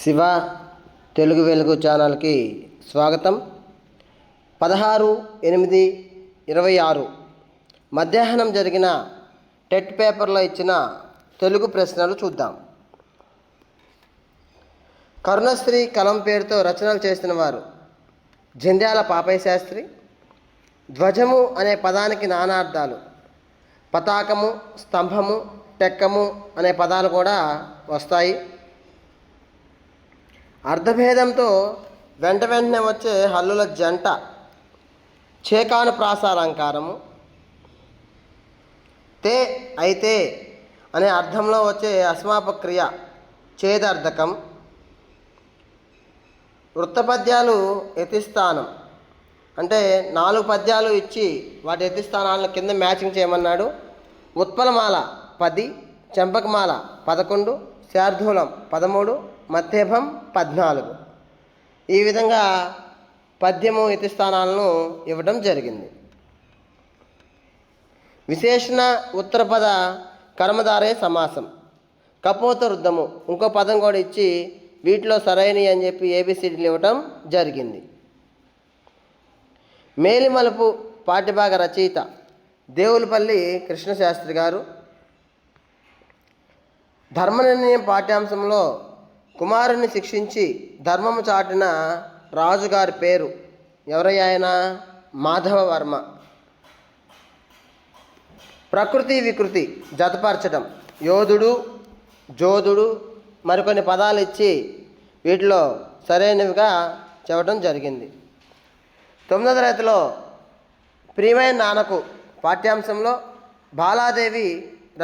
శివ తెలుగు వెలుగు ఛానల్కి స్వాగతం. 16/8/26 మధ్యాహ్నం జరిగిన టెట్ పేపర్లో ఇచ్చిన తెలుగు ప్రశ్నలు చూద్దాం. కరుణశ్రీ కలం పేరుతో రచనలు చేసిన వారు జంధ్యాల పాపయ్య శాస్త్రి. ధ్వజము అనే పదానికి నానార్థాలు. పతాకము, స్తంభము, టెక్కము అనే పదాలు కూడా వస్తాయి. అర్ధభేదంతో వెంటనే వచ్చే హల్లుల జంట చేకాను ప్రాసాలంకారము. తే అయితే అనే అర్థంలో వచ్చే అసమాపక్రియ చేదర్థకం. వృత్తపద్యాలు యతిస్థానం అంటే 4 పద్యాలు ఇచ్చి వాటి యతిస్థానాలను కింద మ్యాచింగ్ చేయమన్నాడు. ఉత్పలమాల 10, చెంపకమాల 11, శార్దూలం 13, మధ్యభం 14. ఈ విధంగా పద్యము యతిస్థానాలను ఇవ్వడం జరిగింది. విశేషణ ఉత్తరపద కర్మధారయ సమాసం. కపోత వృద్ధము ఇంకో పదం కూడా ఇచ్చి వీటిలో సరైనవి అని చెప్పి ఏబిసిడీలు ఇవ్వటం జరిగింది. మేలిమలుపు పాఠ్యభాగ రచయిత దేవులపల్లి కృష్ణశాస్త్రి గారు. ధర్మనిర్ణయం పాఠ్యాంశంలో కుమారుని శిక్షించి ధర్మము చాటిన రాజుగారి పేరు ఎవరయ్యాయన? మాధవవర్మ. ప్రకృతి వికృతి జతపరచడం. యోధుడు, జోధుడు మరికొన్ని పదాలు ఇచ్చి వీటిలో సరైనవిగా చెప్పడం జరిగింది. 9వ తరగతిలో ప్రియమైన నాన్నకు పాఠ్యాంశంలో బాలాదేవి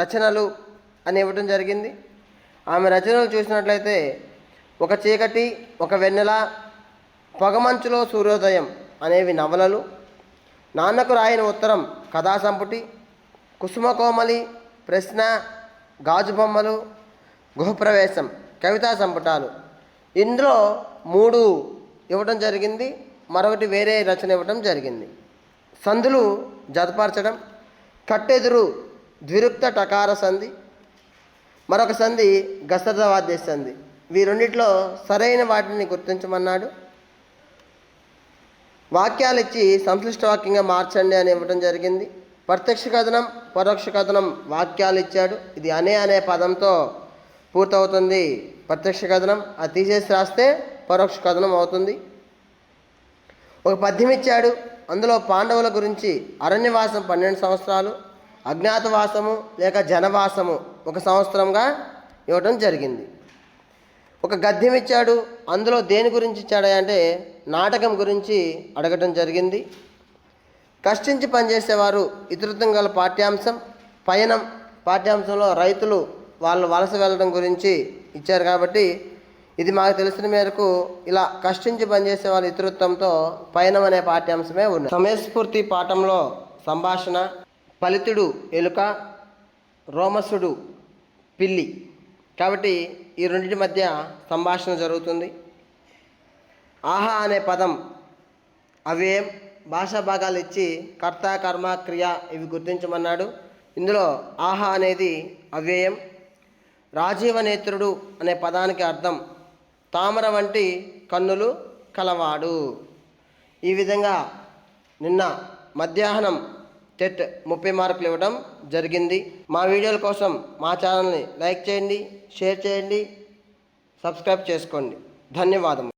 రచనలు అని ఇవ్వడం జరిగింది. ఆమె రచనలు చూసినట్లయితే ఒక చీకటి, ఒక వెన్నెల, పొగమంచులో సూర్యోదయం అనేవి నవలలు. నాన్నకు రాయని ఉత్తరం కథా సంపుటి. కుసుమకోమలి, ప్రశ్న, గాజు బొమ్మలు, గృహప్రవేశం కవితా సంపుటాలు. ఇందులో 3 ఇవ్వడం జరిగింది, మరొకటి వేరే రచన ఇవ్వడం జరిగింది. సందులు జతపరచడం. కట్టెదురు ద్విరుక్త టకార సంధి, మరొక సంధి గస్తవాద్య సంధి. వీరున్నిటిలో సరైన వాటిని గుర్తించమన్నాడు. వాక్యాలు ఇచ్చి సంశ్లిష్ట వాక్యంగా మార్చండి అని ఇవ్వడం జరిగింది. ప్రత్యక్ష కథనం, పరోక్ష కథనం వాక్యాలు ఇచ్చాడు. ఇది అనే పదంతో పూర్తవుతుంది ప్రత్యక్ష కథనం. అది తీసేసి రాస్తే పరోక్ష కథనం అవుతుంది. ఒక పద్యం ఇచ్చాడు. అందులో పాండవుల గురించి అరణ్యవాసం 12 సంవత్సరాలు, అజ్ఞాతవాసము లేక జనవాసము 1 సంవత్సరంగా ఇవ్వడం జరిగింది. ఒక గద్యం ఇచ్చాడు. అందులో దేని గురించి ఇచ్చాడు అంటే నాటకం గురించి అడగటం జరిగింది. కష్టించి పనిచేసేవారు ఇతరత్వం గల పాఠ్యాంశం. పయనం పాఠ్యాంశంలో రైతులు వాళ్ళు వలస వెళ్ళడం గురించి ఇచ్చారు కాబట్టి ఇది మాకు తెలిసిన మేరకు ఇలా కష్టించి పనిచేసే వాళ్ళు ఇతరత్వంతో పయనం అనే పాఠ్యాంశమే ఉంది. సమయస్ఫూర్తి పాఠంలో సంభాషణ. ఫలితుడు ఎలుక, రోమసుడు పిల్లి. కాబట్టి ఈ రెండింటి మధ్య సంభాషణ జరుగుతుంది. ఆహా అనే పదం అవ్యయం. భాషా భాగాలు ఇచ్చి కర్త, కర్మ, క్రియ ఇవి గుర్తించమన్నాడు. ఇందులో ఆహా అనేది అవ్యయం. రాజీవనేత్రుడు అనే పదానికి అర్థం తామర వంటి కన్నులు కలవాడు. ఈ విధంగా నిన్న మధ్యాహ్నం టెట్ 30 మార్కులు ఇవ్వడం జరిగింది. మా వీడియోల కోసం మా ఛానల్ని లైక్ చేయండి, షేర్ చేయండి, సబ్స్క్రైబ్ చేసుకోండి. ధన్యవాదములు.